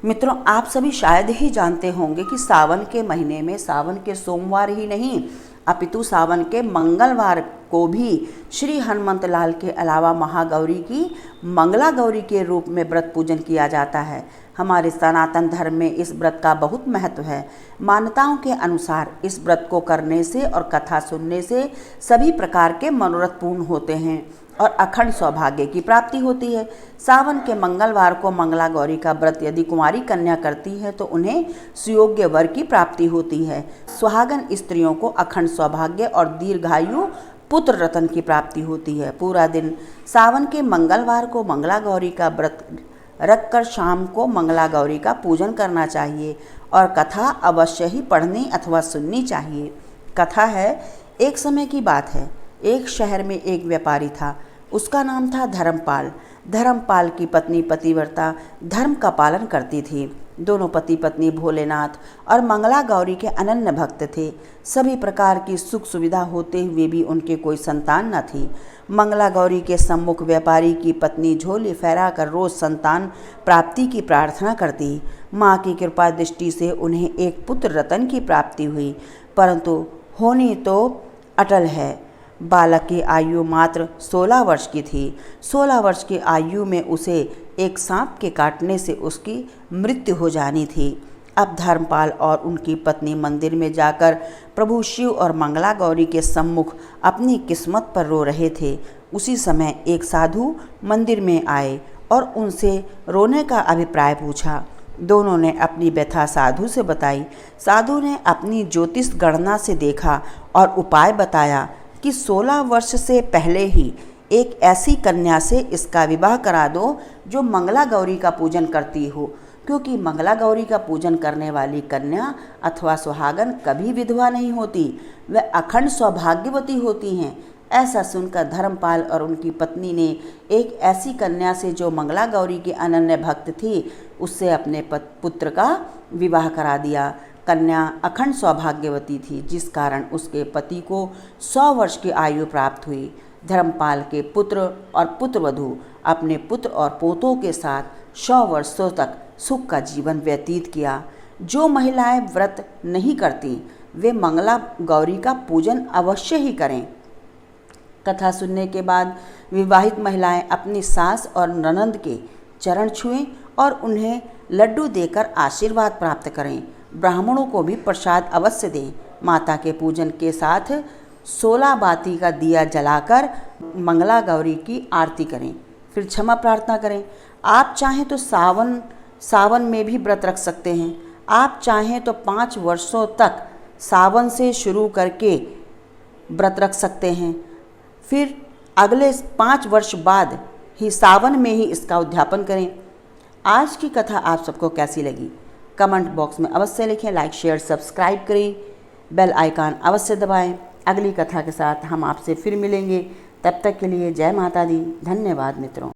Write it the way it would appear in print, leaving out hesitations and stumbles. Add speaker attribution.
Speaker 1: मित्रों, आप सभी शायद ही जानते होंगे कि सावन के महीने में सावन के सोमवार ही नहीं अपितु सावन के मंगलवार को भी श्री हनुमंत लाल के अलावा महागौरी की मंगला गौरी के रूप में व्रत पूजन किया जाता है। हमारे सनातन धर्म में इस व्रत का बहुत महत्व है। मान्यताओं के अनुसार इस व्रत को करने से और कथा सुनने से सभी प्रकार के मनोरथ पूर्ण होते हैं और अखंड सौभाग्य की प्राप्ति होती है। सावन के मंगलवार को मंगला गौरी का व्रत यदि कुंवारी कन्या करती है तो उन्हें सुयोग्य वर की प्राप्ति होती है। सुहागन स्त्रियों को अखंड सौभाग्य और दीर्घायु पुत्र रत्न की प्राप्ति होती है। पूरा दिन सावन के मंगलवार को मंगला गौरी का व्रत रखकर शाम को मंगला गौरी का पूजन करना चाहिए और कथा अवश्य ही पढ़नी अथवा सुननी चाहिए। कथा है, एक समय की बात है, एक शहर में एक व्यापारी था। उसका नाम था धर्मपाल। धर्मपाल की पत्नी पतिव्रता धर्म का पालन करती थी। दोनों पति पत्नी भोलेनाथ और मंगला गौरी के अनन्य भक्त थे। सभी प्रकार की सुख सुविधा होते हुए भी उनके कोई संतान न थी। मंगला गौरी के सम्मुख व्यापारी की पत्नी झोली फहरा कर रोज संतान प्राप्ति की प्रार्थना करती। माँ की कृपा दृष्टि से उन्हें एक पुत्र रत्न की प्राप्ति हुई, परंतु होनी तो अटल है। बालक की आयु मात्र 16 वर्ष की थी। 16 वर्ष की आयु में उसे एक सांप के काटने से उसकी मृत्यु हो जानी थी। अब धर्मपाल और उनकी पत्नी मंदिर में जाकर प्रभु शिव और मंगला गौरी के सम्मुख अपनी किस्मत पर रो रहे थे। उसी समय एक साधु मंदिर में आए और उनसे रोने का अभिप्राय पूछा। दोनों ने अपनी व्यथा साधु से बताई। साधु ने अपनी ज्योतिष गणना से देखा और उपाय बताया कि 16 वर्ष से पहले ही एक ऐसी कन्या से इसका विवाह करा दो जो मंगला गौरी का पूजन करती हो, क्योंकि मंगला गौरी का पूजन करने वाली कन्या अथवा सुहागन कभी विधवा नहीं होती, वह अखंड सौभाग्यवती होती हैं। ऐसा सुनकर धर्मपाल और उनकी पत्नी ने एक ऐसी कन्या से जो मंगला गौरी की अनन्य भक्त थी उससे अपने पुत्र का विवाह करा दिया। कन्या अखंड सौभाग्यवती थी, जिस कारण उसके पति को 100 वर्ष की आयु प्राप्त हुई। धर्मपाल के पुत्र और पुत्रवधू अपने पुत्र और पोतों के साथ 100 वर्षों तक सुख का जीवन व्यतीत किया। जो महिलाएं व्रत नहीं करती वे मंगला गौरी का पूजन अवश्य ही करें। कथा सुनने के बाद विवाहित महिलाएं अपनी सास और ननंद के चरण छुएं और उन्हें लड्डू देकर आशीर्वाद प्राप्त करें। ब्राह्मणों को भी प्रसाद अवश्य दें। माता के पूजन के साथ 16 बाती का दिया जलाकर मंगला गौरी की आरती करें, फिर क्षमा प्रार्थना करें। आप चाहें तो सावन में भी व्रत रख सकते हैं। आप चाहें तो 5 वर्षों तक सावन से शुरू करके व्रत रख सकते हैं, फिर अगले 5 वर्ष बाद ही सावन में ही इसका उद्यापन करें। आज की कथा आप सबको कैसी लगी कमेंट बॉक्स में अवश्य लिखें। लाइक शेयर सब्सक्राइब करें, बेल आइकन अवश्य दबाएं। अगली कथा के साथ हम आपसे फिर मिलेंगे। तब तक के लिए जय माता दी। धन्यवाद मित्रों।